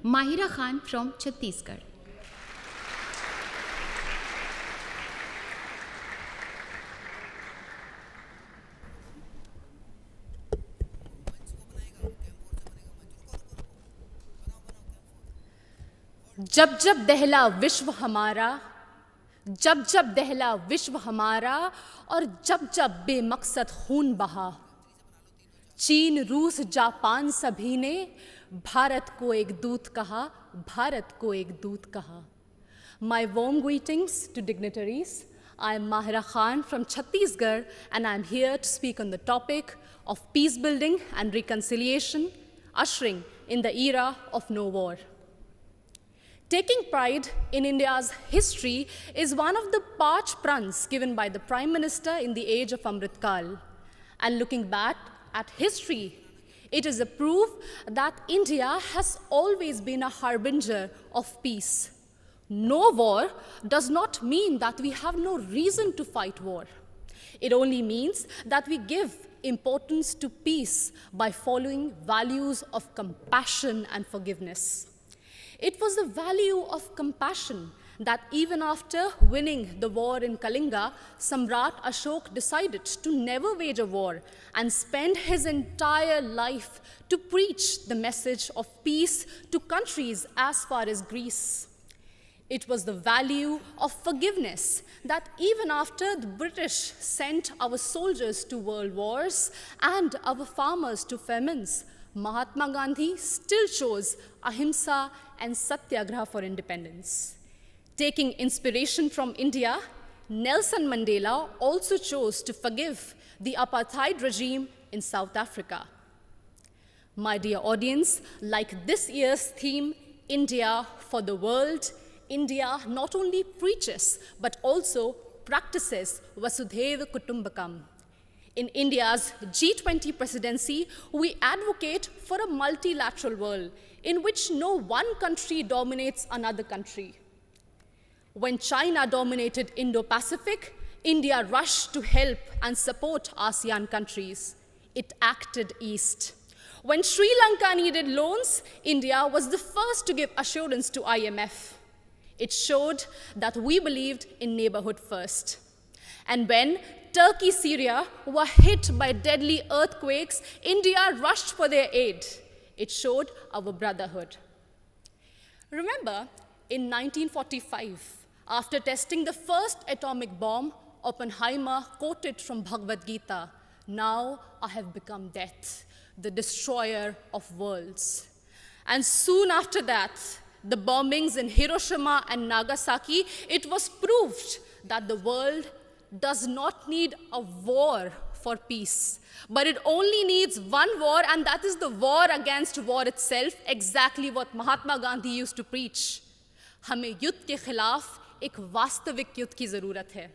Mahira Khan from Chhattisgarh. जब जब दहला विश्व हमारा, जब जब दहला विश्व हमारा, और जब जब बेमकसद खून बहा, चीन रूस जापान सभी ने भारत को एक दूत कहा, भारत को एक दूत कहा. My warm greetings to dignitaries. I am Mahira Khan from Chhattisgarh, and I am here to speak on the topic of peace building and reconciliation, ushering in the era of no war. Taking pride in India's history is one of the parch prans given by the Prime Minister in the age of Amrit Kal. And looking back at history, it is a proof that India has always been a harbinger of peace. No war does not mean that we have no reason to fight war. It only means that we give importance to peace by following values of compassion and forgiveness. It was the value of compassion that even after winning the war in Kalinga, Samrat Ashok decided to never wage a war and spend his entire life to preach the message of peace to countries as far as Greece. It was the value of forgiveness that even after the British sent our soldiers to world wars and our farmers to famines, Mahatma Gandhi still chose ahimsa and satyagraha for independence. Taking inspiration from India, Nelson Mandela also chose to forgive the apartheid regime in South Africa. My dear audience, like this year's theme, India for the World, India not only preaches but also practices Vasudhaiva Kutumbakam. In India's G20 presidency, we advocate for a multilateral world in which no one country dominates another country. When China dominated Indo-Pacific, India rushed to help and support ASEAN countries. It acted east. When Sri Lanka needed loans, India was the first to give assurance to IMF. It showed that we believed in neighborhood first. And when Turkey, Syria were hit by deadly earthquakes, India rushed for their aid. It showed our brotherhood. Remember, in 1945, after testing the first atomic bomb, Oppenheimer quoted from Bhagavad Gita, "Now I have become death, the destroyer of worlds." And soon after that, the bombings in Hiroshima and Nagasaki, it was proved that the world does not need a war for peace, but it only needs one war, and that is the war against war itself, exactly what Mahatma Gandhi used to preach. हमें युद्ध के खिलाफ एक वास्तविक युद्ध की ज़रूरत है.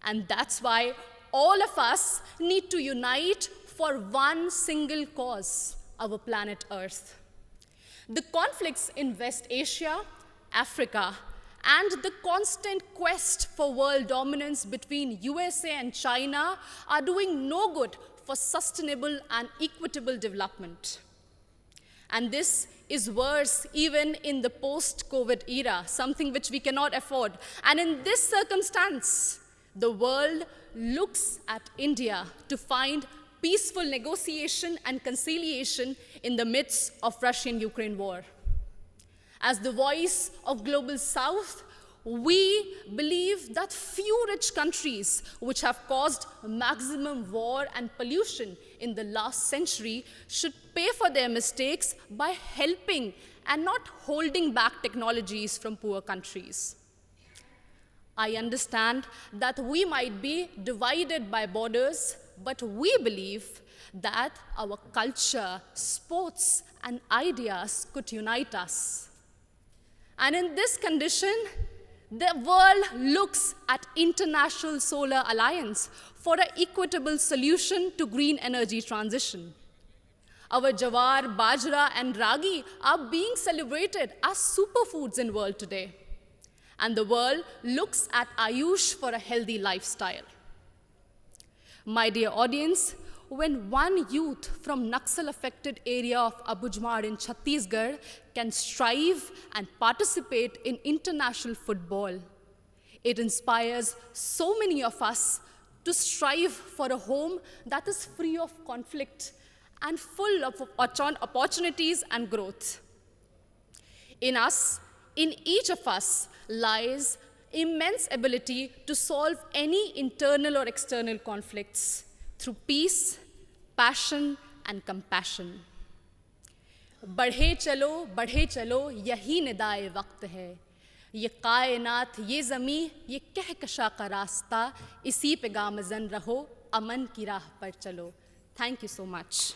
And that's why all of us need to unite for one single cause, our planet Earth. The conflicts in West Asia, Africa, and the constant quest for world dominance between USA and China are doing no good for sustainable and equitable development. And this is worse even in the post-COVID era, something which we cannot afford. And in this circumstance, the world looks at India to find peaceful negotiation and conciliation in the midst of Russian-Ukraine war. As the voice of Global South, we believe that few rich countries which have caused maximum war and pollution in the last century should pay for their mistakes by helping and not holding back technologies from poor countries. I understand that we might be divided by borders, but we believe that our culture, sports, and ideas could unite us. And in this condition, the world looks at International Solar Alliance for an equitable solution to green energy transition. Our jawar, bajra, and ragi are being celebrated as superfoods in the world today. And the world looks at Ayush for a healthy lifestyle. My dear audience, when one youth from Naxal-affected area of Abujmar in Chhattisgarh can strive and participate in international football. It inspires so many of us to strive for a home that is free of conflict and full of opportunities and growth. In each of us lies immense ability to solve any internal or external conflicts through peace, passion, and compassion. बढ़े चलो यही निदाए वक्त है, ये कायनात, ये ज़मी, ये कहकशा का रास्ता, इसी पे गामज़न रहो, अमन की राह पर चलो. Thank you so much.